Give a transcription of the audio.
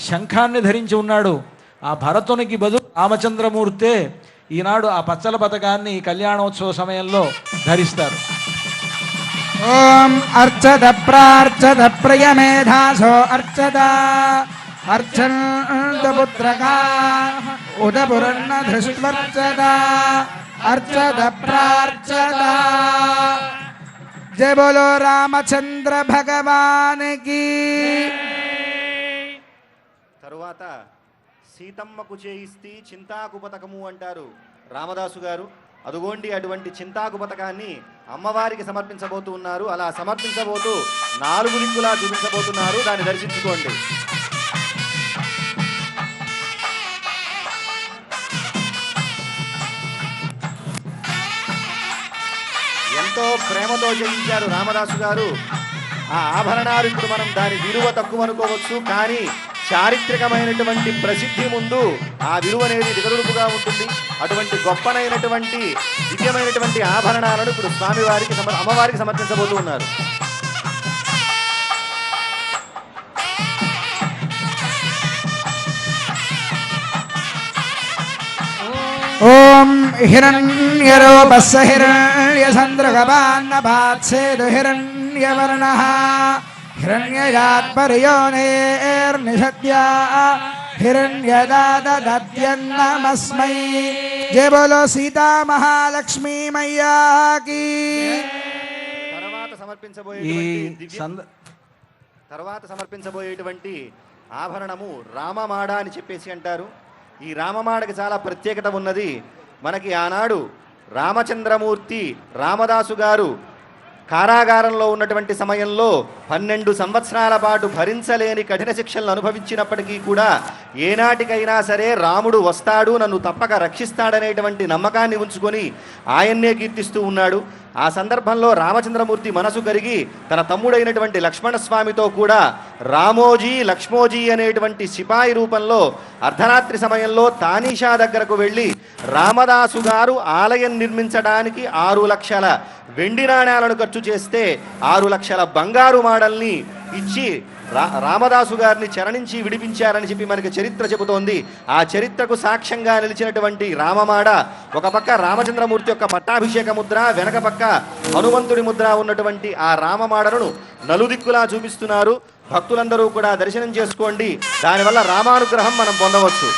శంఖాన్ని ధరించి ఉన్నాడు. ఆ భరతునికి బదులు రామచంద్రమూర్తే ఈనాడు ఆ పచ్చల పథకాన్ని కళ్యాణోత్సవ సమయంలో ధరిస్తారు. ఓం అర్చద ప్రార్చద ప్రియమేధాసో అర్చద అర్చంతపుత్రకా ఉదపురన్న ధృష్వర్చద అర్చద ప్రార్చద. జయ బోలో రామచంద్ర భగవానికి. తరువాత సీతమ్మకు చేయిస్తే చింతాకు పథకము అంటారు రామదాసు గారు. అదుగోండి అటువంటి చింతాకు పథకాన్ని అమ్మవారికి సమర్పించబోతూ ఉన్నారు. అలా సమర్పించబోతూ 4 దిక్కులా చూపించబోతున్నారు. దాన్ని దర్శించుకోండి. ఎంతో ప్రేమతో చేయించారు రామదాసు గారు. ఆ ఆభరణాలు ఇప్పుడు మనం దాని విలువ తక్కువ అనుకోవచ్చు, కానీ చారిత్రకమైనటువంటి ప్రసిద్ధి ముందు ఆ విలువ అనేది దిగదుడుపుగా ఉంటుంది. అటువంటి గొప్పనైనటువంటి దివ్యమైనటువంటి ఆభరణాలను ఇప్పుడు స్వామివారికి అమ్మవారికి సమర్పించబోతూ ఉన్నారు. ఓం హిరణ్యరూపస్య హిరణ్యచంద్రగపాన్నపాత్సేదు హిరణ్యవర్ణః హిరణ్యయాత్పర్యోనేర్నిషద్యా హిరణ్యదాదద్యన్నమస్మై. జయ బోలో సీతా మహాలక్ష్మీ మయ్యాకి. తర్వాత సమర్పించబోయేటువంటి ఆభరణము రామమాడ అని చెప్పేసి అంటారు. ఈ రామమాడకి చాలా ప్రత్యేకత ఉన్నది. మనకి ఆనాడు రామచంద్రమూర్తి రామదాసు గారు కారాగారంలో ఉన్నటువంటి సమయంలో 12 సంవత్సరాల పాటు భరించలేని కఠిన శిక్షలను అనుభవించినప్పటికీ కూడా ఏనాటికైనా సరే రాముడు వస్తాడు, నన్ను తప్పక రక్షిస్తాడనేటువంటి నమ్మకాన్ని ఉంచుకొని ఆయన్నే కీర్తిస్తూ ఉన్నాడు. ఆ సందర్భంలో రామచంద్రమూర్తి మనసు కరిగి తన తమ్ముడైనటువంటి లక్ష్మణస్వామితో కూడా రామోజీ లక్ష్మోజీ అనేటువంటి సిపాయి రూపంలో అర్ధరాత్రి సమయంలో తానీషా దగ్గరకు వెళ్ళి రామదాసు గారు ఆలయం నిర్మించడానికి 6 లక్షల వెండి నాణ్యాలను ఖర్చు చేస్తే 6 లక్షల బంగారు మాడల్ని ఇచ్చి రామదాసు గారిని చరణించి విడిపించారని చెప్పి మనకి చరిత్ర చెబుతోంది. ఆ చరిత్రకు సాక్ష్యంగా నిలిచినటువంటి రామమాడ ఒక పక్క రామచంద్రమూర్తి యొక్క పట్టాభిషేక ముద్ర, వెనక పక్క హనుమంతుడి ముద్ర ఉన్నటువంటి ఆ రామమాడను నలుదిక్కులా చూపిస్తున్నారు. భక్తులందరూ కూడా దర్శనం చేసుకోండి. దానివల్ల రామానుగ్రహం మనం పొందవచ్చు.